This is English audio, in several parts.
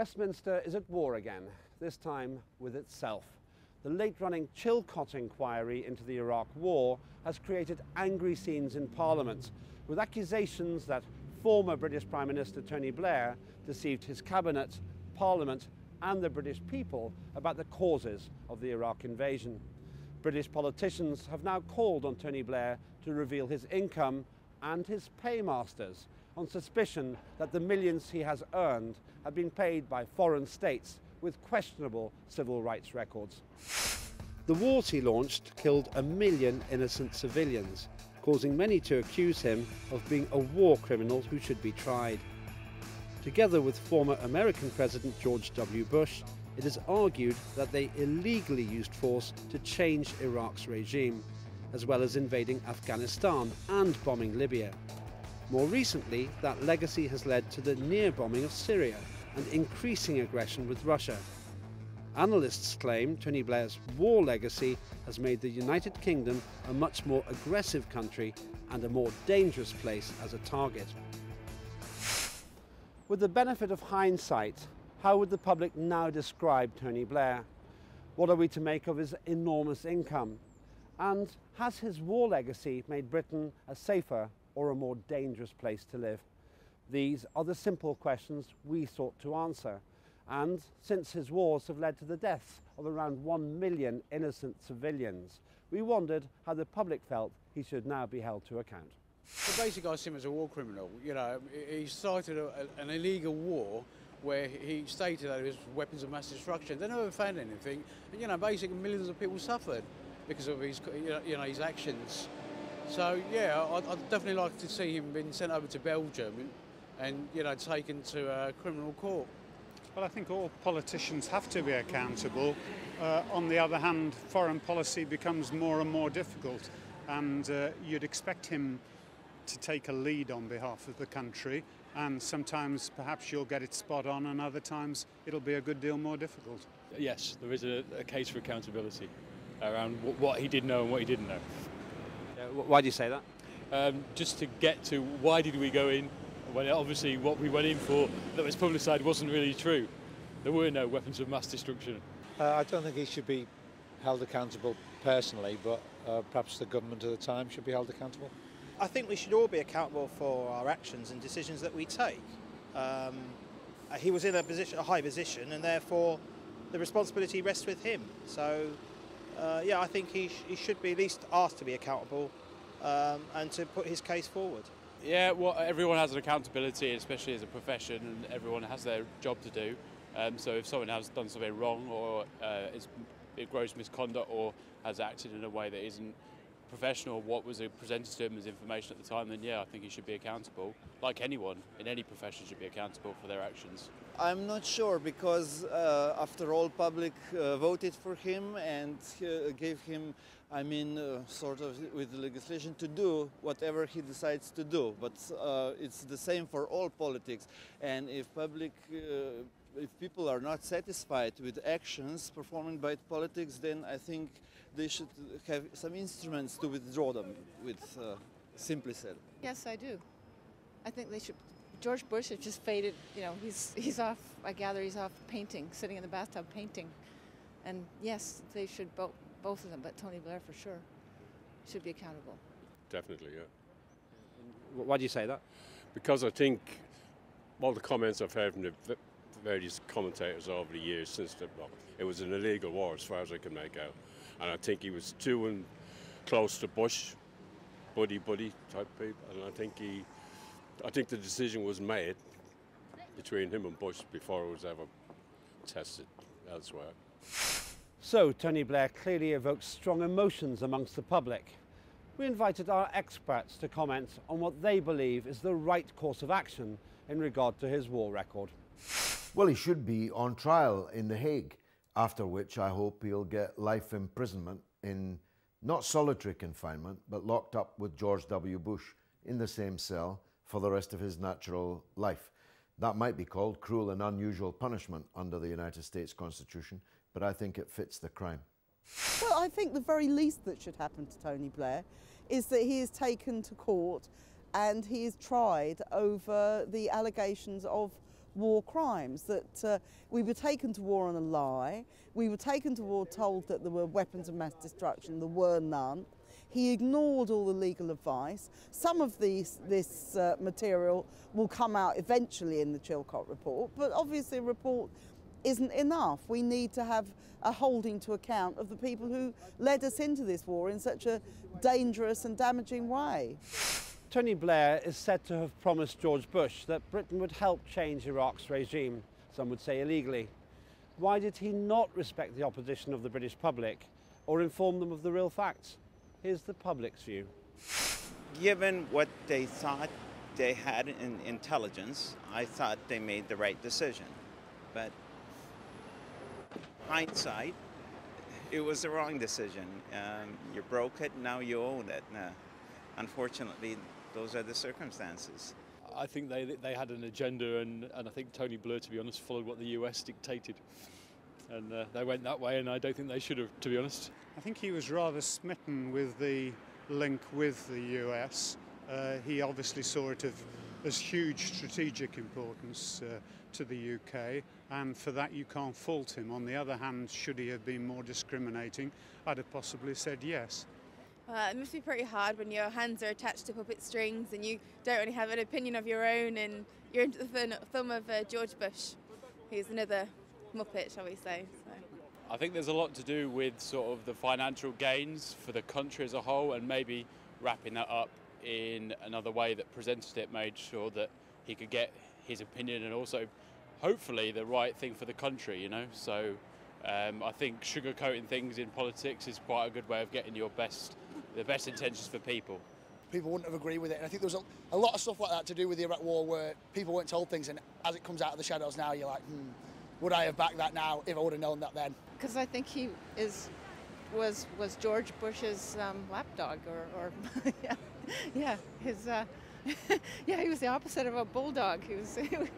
Westminster is at war again, this time with itself. The late-running Chilcot inquiry into the Iraq war has created angry scenes in Parliament, with accusations that former British Prime Minister Tony Blair deceived his cabinet, Parliament and the British people about the causes of the Iraq invasion. British politicians have now called on Tony Blair to reveal his income and his paymasters on suspicion that the millions he has earned have been paid by foreign states with questionable civil rights records. The wars he launched killed 1 million innocent civilians, causing many to accuse him of being a war criminal who should be tried. Together with former American President George W. Bush, it is argued that they illegally used force to change Iraq's regime, as well as invading Afghanistan and bombing Libya. More recently, that legacy has led to the near bombing of Syria and increasing aggression with Russia. Analysts claim Tony Blair's war legacy has made the United Kingdom a much more aggressive country and a more dangerous place as a target. With the benefit of hindsight, how would the public now describe Tony Blair? What are we to make of his enormous income? And has his war legacy made Britain a safer or a more dangerous place to live? These are the simple questions we sought to answer. And since his wars have led to the deaths of around 1 million innocent civilians, we wondered how the public felt he should now be held to account. Well, basically, I see him as a war criminal. You know, he started an illegal war where he stated that it was weapons of mass destruction. They never found anything. And, you know, basically millions of people suffered because of his, his actions. So, yeah, I'd definitely like to see him being sent over to Belgium and, taken to a criminal court. Well, I think all politicians have to be accountable. On the other hand, foreign policy becomes more and more difficult, and you'd expect him to take a lead on behalf of the country, and sometimes perhaps you'll get it spot on and other times it'll be a good deal more difficult. Yes, there is a case for accountability around what he did know and what he didn't know. Why do you say that? Just to get to why did we go in, when obviously what we went in for that was publicised wasn't really true. There were no weapons of mass destruction. I don't think he should be held accountable personally, but perhaps the government at the time should be held accountable. I think we should all be accountable for our actions and decisions that we take. He was in a high position, and therefore the responsibility rests with him. So, I think he should be at least asked to be accountable and to put his case forward. Yeah, well, everyone has an accountability, especially as a profession, and everyone has their job to do. So if someone has done something wrong or is gross misconduct or has acted in a way that isn't professional, what was presented to him as information at the time, then yeah, I think he should be accountable. Like anyone in any profession should be accountable for their actions. I'm not sure, because after all, public voted for him and gave him, sort of with the legislation to do whatever he decides to do. But it's the same for all politics. And if people are not satisfied with actions performed by politics, then I think they should have some instruments to withdraw them, simply said. Yes, I do. I think they should. George Bush has just faded, he's off, I gather he's off painting, sitting in the bathtub painting. And yes, they should, both of them, but Tony Blair for sure should be accountable. Definitely, yeah. Why do you say that? Because I think all the comments I've heard from the various commentators over the years since it was an illegal war as far as I can make out. And I think he was too close to Bush, buddy type people, and I think the decision was made between him and Bush before it was ever tested elsewhere. So Tony Blair clearly evokes strong emotions amongst the public. We invited our experts to comment on what they believe is the right course of action in regard to his war record. Well, he should be on trial in The Hague, after which I hope he'll get life imprisonment in not solitary confinement, but locked up with George W. Bush in the same cell for the rest of his natural life. That might be called cruel and unusual punishment under the United States Constitution, but I think it fits the crime. Well, I think the very least that should happen to Tony Blair is that he is taken to court and he is tried over the allegations of war crimes, that we were taken to war on a lie, we were taken to war told that there were weapons of mass destruction, there were none. He ignored all the legal advice. Some of this material will come out eventually in the Chilcot report, but obviously a report isn't enough. We need to have a holding to account of the people who led us into this war in such a dangerous and damaging way. Tony Blair is said to have promised George Bush that Britain would help change Iraq's regime, some would say illegally. Why did he not respect the opposition of the British public or inform them of the real facts? Here's the public's view. Given what they thought they had in intelligence, I thought they made the right decision. But hindsight, it was the wrong decision. You broke it, now you own it. Unfortunately, those are the circumstances. I think they had an agenda, and I think Tony Blair, to be honest, followed what the US dictated. And they went that way, and I don't think they should have, to be honest. I think he was rather smitten with the link with the US. He obviously saw it as huge strategic importance to the UK, and for that you can't fault him. On the other hand, should he have been more discriminating, I'd have possibly said yes. It must be pretty hard when your hands are attached to puppet strings and you don't really have an opinion of your own, and you're under the thumb of George Bush, who's another muppet, shall we say. So. I think there's a lot to do with sort of the financial gains for the country as a whole, and maybe wrapping that up in another way that presented it made sure that he could get his opinion and also hopefully the right thing for the country, you know. So I think sugarcoating things in politics is quite a good way of getting the best intentions for people. People wouldn't have agreed with it, and I think there was a lot of stuff like that to do with the Iraq War where people weren't told things, and as it comes out of the shadows now, you're like, would I have backed that now if I would have known that then? Because I think he was George Bush's lapdog, or yeah, his he was the opposite of a bulldog. He was I think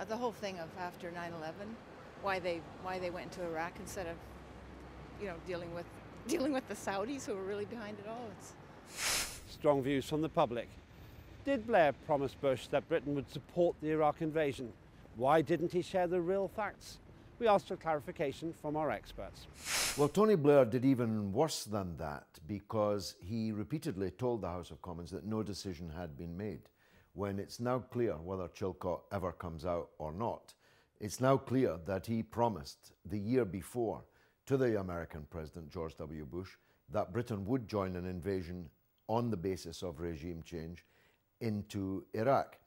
the whole thing of after 9/11, why they went to Iraq instead of dealing with the Saudis who were really behind it all. It's Strong views from the public. Did Blair promise Bush that Britain would support the Iraq invasion? Why didn't he share the real facts? We asked for clarification from our experts. Well, Tony Blair did even worse than that, because he repeatedly told the House of Commons that no decision had been made. When it's now clear whether Chilcot ever comes out or not, it's now clear that he promised the year before to the American President George W. Bush that Britain would join an invasion on the basis of regime change into Iraq.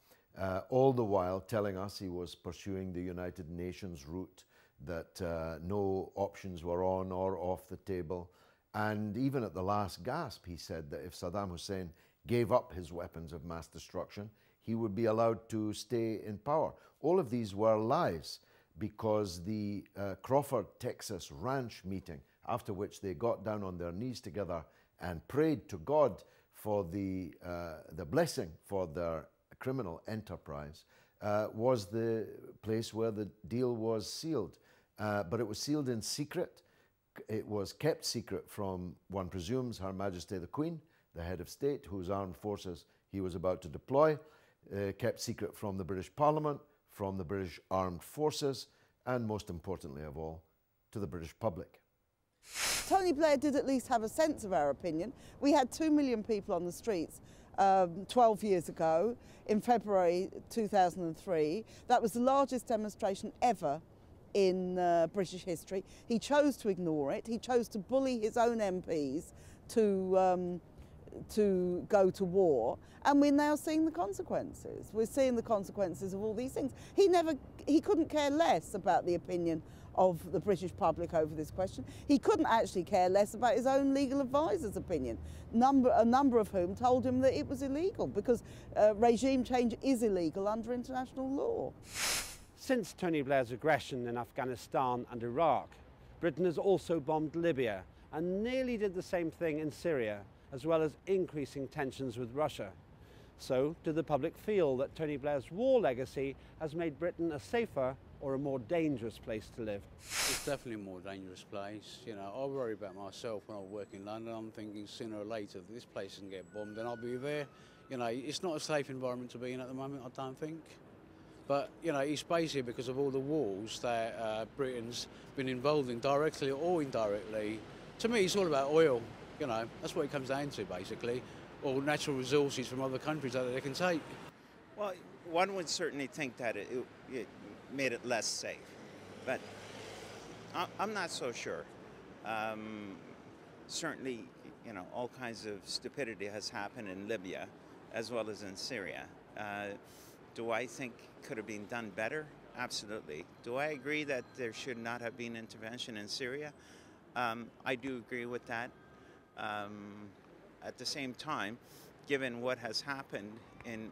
All the while telling us he was pursuing the United Nations route, that no options were on or off the table. And even at the last gasp, he said that if Saddam Hussein gave up his weapons of mass destruction, he would be allowed to stay in power. All of these were lies, because the Crawford, Texas ranch meeting, after which they got down on their knees together and prayed to God for the blessing for their criminal enterprise, was the place where the deal was sealed. But it was sealed in secret. It was kept secret from, one presumes, Her Majesty the Queen, the head of state, whose armed forces he was about to deploy, kept secret from the British Parliament, from the British Armed Forces, and most importantly of all, to the British public. Tony Blair did at least have a sense of our opinion. We had 2 million people on the streets 12 years ago in February 2003. That was the largest demonstration ever in British history. He chose to ignore it. He chose to bully his own MPs to go to war, and we're now seeing the consequences. We're seeing the consequences of all these things. He couldn't care less about the opinion of the British public over this question. He couldn't actually care less about his own legal advisor's opinion, a number of whom told him that it was illegal, because regime change is illegal under international law. Since Tony Blair's aggression in Afghanistan and Iraq, Britain has also bombed Libya and nearly did the same thing in Syria, as well as increasing tensions with Russia. So, do the public feel that Tony Blair's war legacy has made Britain a safer or a more dangerous place to live? It's definitely a more dangerous place. You know, I worry about myself when I work in London. I'm thinking sooner or later this place can get bombed and I'll be there. You know, it's not a safe environment to be in at the moment, I don't think. But, you know, it's basically because of all the wars that Britain's been involved in, directly or indirectly. To me, it's all about oil. You know, that's what it comes down to, basically, or natural resources from other countries that they can take. Well, one would certainly think that it made it less safe, but I'm not so sure. Certainly, you know, all kinds of stupidity has happened in Libya as well as in Syria. Do I think could have been done better? Absolutely. Do I agree that there should not have been intervention in Syria? I do agree with that. At the same time, given what has happened in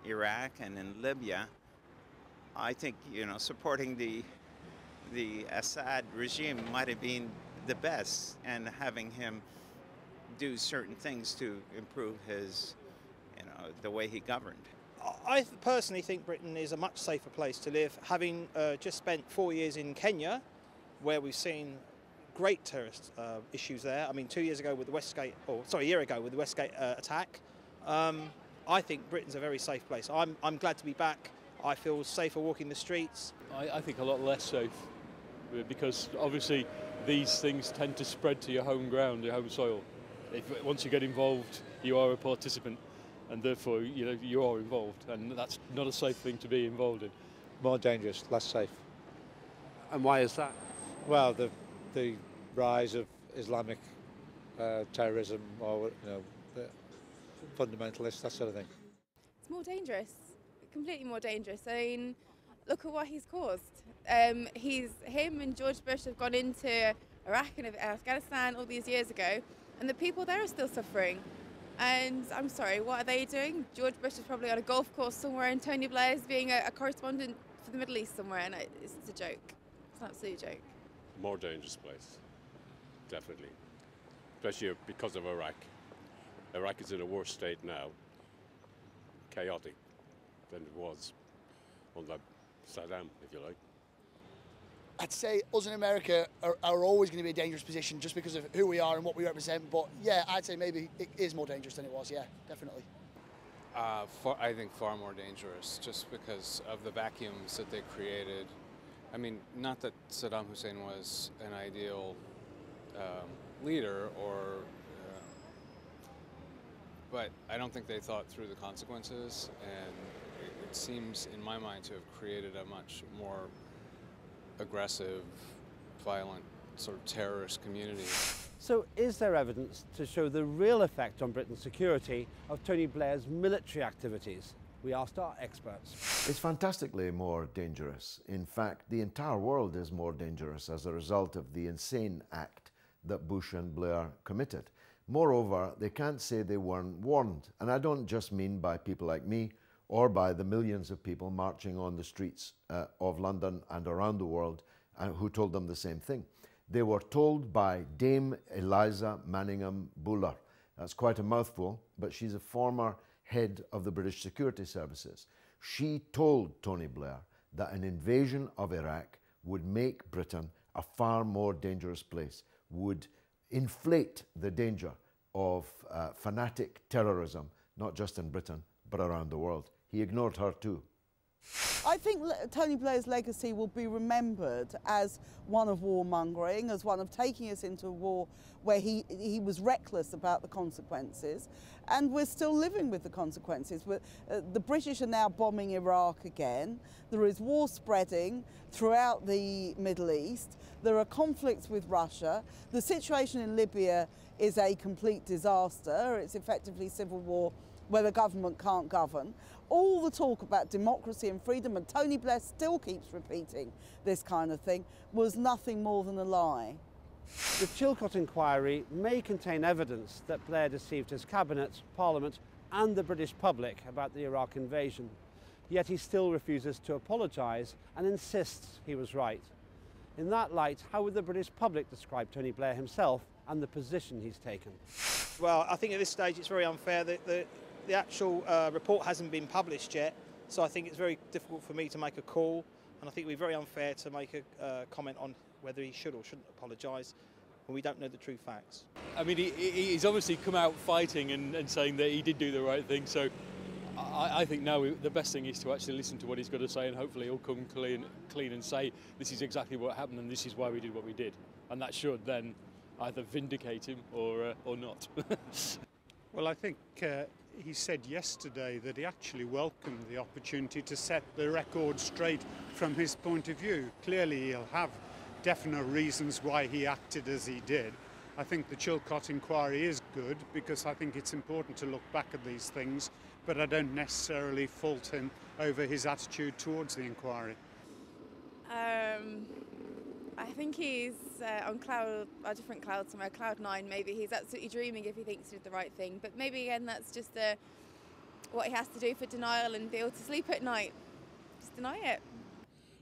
Iraq and in Libya, I think, you know, supporting the Assad regime might have been the best, and having him do certain things to improve his, you know, the way he governed. I personally think Britain is a much safer place to live, having just spent 4 years in Kenya, where we've seen great terrorist issues there. I mean, 2 years ago with the Westgate, or sorry, a year ago with the Westgate attack. I think Britain's a very safe place. I'm glad to be back. I feel safer walking the streets. I think a lot less safe, because obviously these things tend to spread to your home ground, your home soil. Once you get involved, you are a participant, and therefore, you know, you are involved, and that's not a safe thing to be involved in. More dangerous, less safe. And why is that? Well, the rise of Islamic terrorism, or the fundamentalists, that sort of thing. It's more dangerous, completely more dangerous. I mean, look at what he's caused. Him and George Bush have gone into Iraq and Afghanistan all these years ago, and the people there are still suffering. And I'm sorry, what are they doing? George Bush is probably on a golf course somewhere, and Tony Blair is being a correspondent for the Middle East somewhere, and it's a joke. It's an absolute joke. More dangerous place, definitely, especially because of Iraq. Iraq is in a worse state now, chaotic, than it was under Saddam, if you like. I'd say us in America are always going to be a dangerous position just because of who we are and what we represent. But yeah, I'd say maybe it is more dangerous than it was. Yeah, definitely. I think far more dangerous, just because of the vacuums that they created. I mean, not that Saddam Hussein was an ideal leader, but I don't think they thought through the consequences, and it seems, in my mind, to have created a much more aggressive, violent, sort of terrorist community. So is there evidence to show the real effect on Britain's security of Tony Blair's military activities? We asked our experts. It's fantastically more dangerous. In fact, the entire world is more dangerous as a result of the insane act that Bush and Blair committed. Moreover, they can't say they weren't warned. And I don't just mean by people like me or by the millions of people marching on the streets of London and around the world who told them the same thing. They were told by Dame Eliza Manningham Buller. That's quite a mouthful, but she's a former head of the British Security Services. She told Tony Blair that an invasion of Iraq would make Britain a far more dangerous place, would inflate the danger of fanatic terrorism, not just in Britain, but around the world. He ignored her too. I think Tony Blair's legacy will be remembered as one of warmongering, as one of taking us into a war where he was reckless about the consequences, and we're still living with the consequences. The British are now bombing Iraq again. There is war spreading throughout the Middle East. There are conflicts with Russia. The situation in Libya is a complete disaster. It's effectively civil war where the government can't govern. All the talk about democracy and freedom, and Tony Blair still keeps repeating this kind of thing, was nothing more than a lie. The Chilcot inquiry may contain evidence that Blair deceived his cabinet, Parliament and the British public about the Iraq invasion. Yet he still refuses to apologise and insists he was right. In that light, how would the British public describe Tony Blair himself and the position he's taken? Well, I think at this stage it's very unfair that the actual report hasn't been published yet, so I think it's very difficult for me to make a call. And I think it would be very unfair to make a comment on whether he should or shouldn't apologise when we don't know the true facts. I mean, he's obviously come out fighting and saying that he did do the right thing, so I think now the best thing is to actually listen to what he's got to say, and hopefully he'll come clean and say this is exactly what happened and this is why we did what we did. And that should then either vindicate him or not. Well, I think he said yesterday that he actually welcomed the opportunity to set the record straight from his point of view. Clearly he'll have definite reasons why he acted as he did. I think the Chilcot inquiry is good because I think it's important to look back at these things, but I don't necessarily fault him over his attitude towards the inquiry. I think he's on a different cloud somewhere, cloud 9 maybe. He's absolutely dreaming if he thinks he did the right thing. But maybe again that's just what he has to do for denial and be able to sleep at night. Just deny it.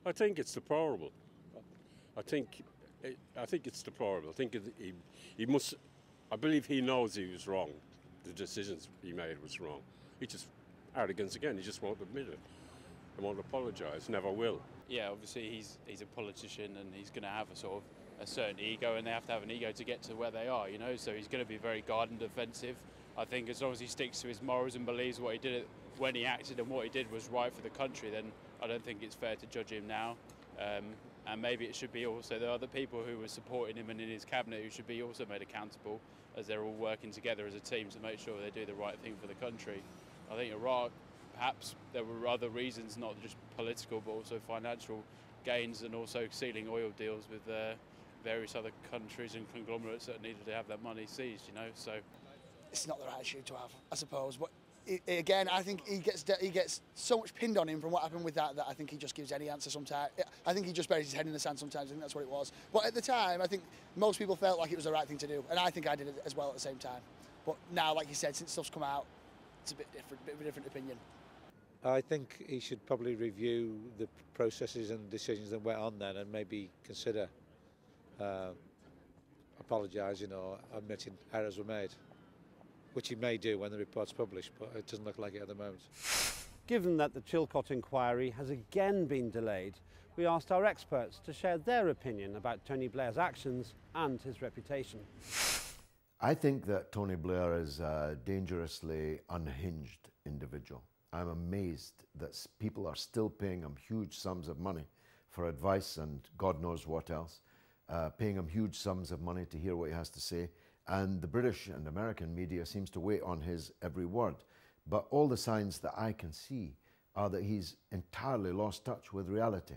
I think it's deplorable. I think it's deplorable. I think he must. I believe he knows he was wrong. The decisions he made was wrong. He just arrogance again. He just won't admit it. He won't apologise. Never will. Yeah, obviously he's a politician and he's going to have a certain ego, and they have to have an ego to get to where they are, you know. So he's going to be very guarded and defensive. I think as long as he sticks to his morals and believes what he did when he acted and what he did was right for the country, then I don't think it's fair to judge him now. And maybe it should be also the other people who were supporting him and in his cabinet who should be also made accountable, as they're all working together as a team to make sure they do the right thing for the country. I think Iraq, perhaps there were other reasons, not just political, but also financial gains, and also sealing oil deals with various other countries and conglomerates that needed to have that money seized, you know. So it's not the right issue to have, I suppose. But again, I think he gets so much pinned on him from what happened with that I think he just gives any answer sometimes. I think he just buries his head in the sand sometimes. I think that's what it was. But at the time, I think most people felt like it was the right thing to do, and I think I did it as well at the same time. But now, like you said, since stuff's come out, it's a bit of a different opinion. I think he should probably review the processes and decisions that went on then, and maybe consider apologising or admitting errors were made, which he may do when the report's published, but it doesn't look like it at the moment. Given that the Chilcot inquiry has again been delayed, we asked our experts to share their opinion about Tony Blair's actions and his reputation. I think that Tony Blair is a dangerously unhinged individual. I'm amazed that people are still paying him huge sums of money for advice and God knows what else, paying him huge sums of money to hear what he has to say. And the British and American media seems to wait on his every word. But all the signs that I can see are that he's entirely lost touch with reality.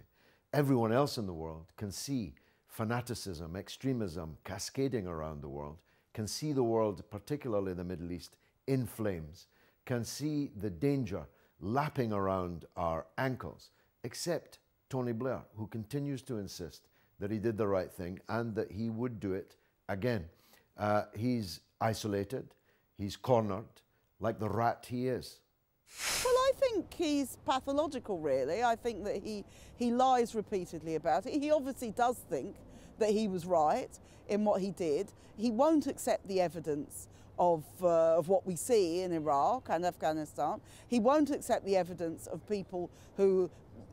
Everyone else in the world can see fanaticism, extremism cascading around the world, can see the world, particularly the Middle East, in flames, can see the danger lapping around our ankles, except Tony Blair, who continues to insist that he did the right thing and that he would do it again. He's isolated, he's cornered, like the rat he is. Well, I think he's pathological, really. I think that he lies repeatedly about it. He obviously does think that he was right in what he did. He won't accept the evidence of what we see in Iraq and Afghanistan. He won't accept the evidence of people who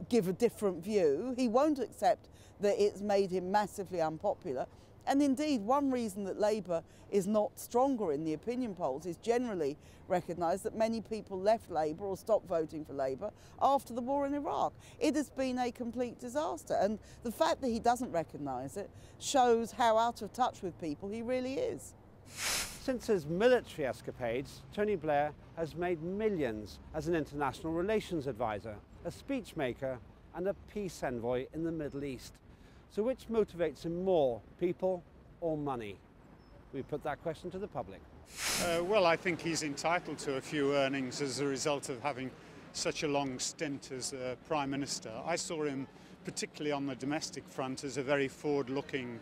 give a different view. He won't accept that it's made him massively unpopular. And indeed, one reason that Labour is not stronger in the opinion polls is generally recognised that many people left Labour or stopped voting for Labour after the war in Iraq. It has been a complete disaster, and the fact that he doesn't recognise it shows how out of touch with people he really is. Since his military escapades, Tony Blair has made millions as an international relations advisor, a speechmaker and a peace envoy in the Middle East. So which motivates him more, people or money? We put that question to the public. Well, I think he's entitled to a few earnings as a result of having such a long stint as Prime Minister. I saw him, particularly on the domestic front, as a very forward-looking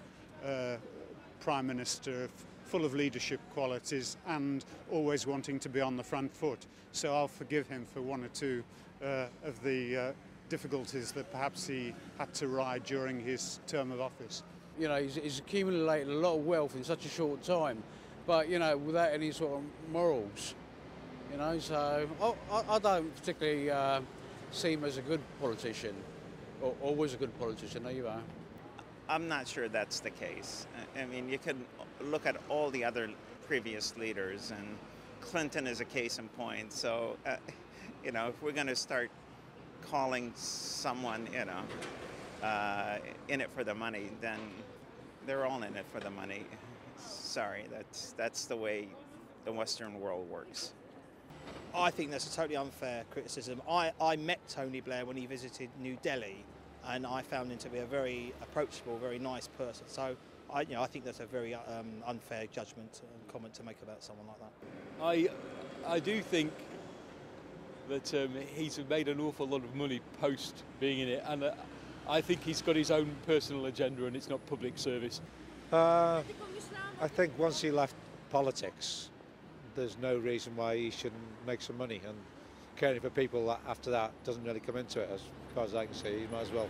Prime Minister, full of leadership qualities and always wanting to be on the front foot. So I'll forgive him for one or two of the difficulties that perhaps he had to ride during his term of office. You know, he's accumulated a lot of wealth in such a short time, but, you know, without any sort of morals, you know, so I don't particularly see him as a good politician. always a good politician, are you? I'm not sure that's the case. I mean, you can look at all the other previous leaders, and Clinton is a case in point. So, you know, if we're going to start calling someone, you know, in it for the money, then they're all in it for the money. Sorry, that's the way the Western world works. I think that's a totally unfair criticism. I met Tony Blair when he visited New Delhi, and I found him to be a very approachable, very nice person. So, I think that's a very unfair judgment and comment to make about someone like that. I do think that he's made an awful lot of money post being in it, and I think he's got his own personal agenda, and it's not public service. I think once he left politics, there's no reason why he shouldn't make some money, and caring for people after that doesn't really come into it. As far as I can see, he might as well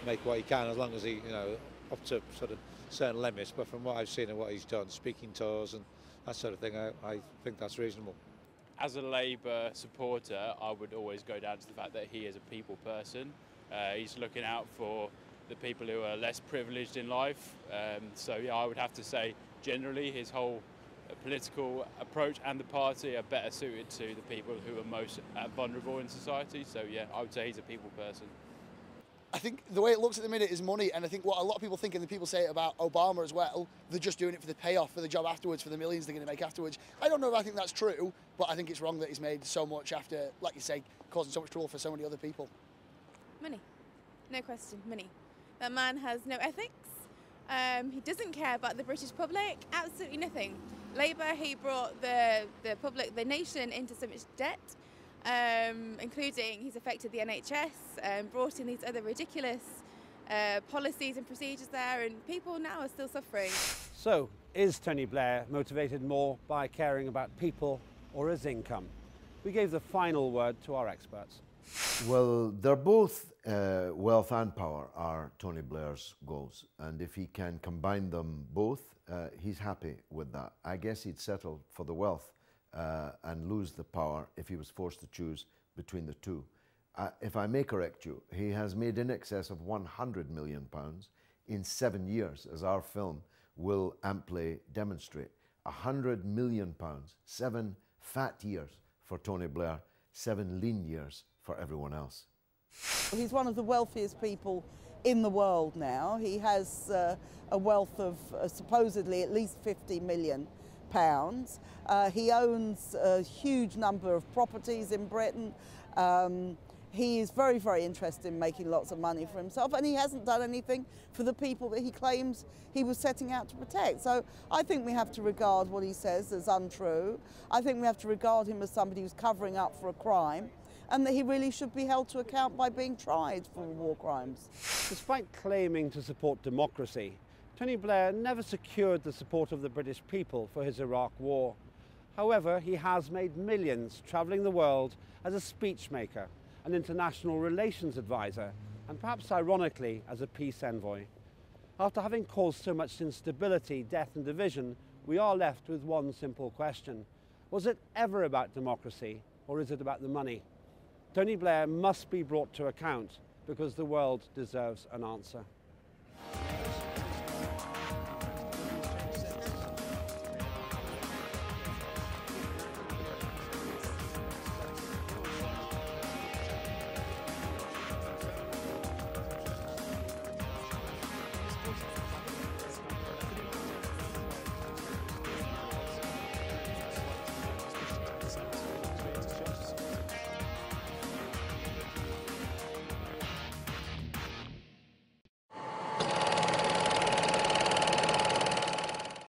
make what he can, as long as he, you know, up to sort of certain limits. But from what I've seen and what he's done, speaking tours and that sort of thing, I think that's reasonable. As a Labour supporter, I would always go down to the fact that he is a people person. He's looking out for the people who are less privileged in life. So yeah, I would have to say generally his whole political approach and the party are better suited to the people who are most vulnerable in society. So yeah, I would say he's a people person. I think the way it looks at the minute is money, and I think what a lot of people think, and the people say it about Obama as well, they're just doing it for the payoff, for the job afterwards, for the millions they're going to make afterwards. I don't know if I think that's true, but I think it's wrong that he's made so much after, like you say, causing so much trouble for so many other people. Money. No question, money. That man has no ethics. He doesn't care about the British public, absolutely nothing. Labour, he brought the public, the nation into so much debt, including he's affected the NHS, brought in these other ridiculous policies and procedures there, and people now are still suffering. So, is Tony Blair motivated more by caring about people or his income? We gave the final word to our experts. Well, they're both wealth and power are Tony Blair's goals, and if he can combine them both, he's happy with that. I guess he'd settle for the wealth and lose the power if he was forced to choose between the two. If I may correct you, he has made in excess of £100 million in 7 years, as our film will amply demonstrate. £100 million, 7 fat years for Tony Blair, 7 lean years for everyone else. He's one of the wealthiest people in the world now. He has a wealth of supposedly at least £50 million. He owns a huge number of properties in Britain. He is very, very interested in making lots of money for himself, and he hasn't done anything for the people that he claims he was setting out to protect. So I think we have to regard what he says as untrue. I think we have to regard him as somebody who's covering up for a crime, and that he really should be held to account by being tried for war crimes. Despite claiming to support democracy, Tony Blair never secured the support of the British people for his Iraq war. However, he has made millions travelling the world as a speechmaker, an international relations advisor, and perhaps ironically as a peace envoy. After having caused so much instability, death and division, we are left with one simple question. Was it ever about democracy, or is it about the money? Tony Blair must be brought to account because the world deserves an answer.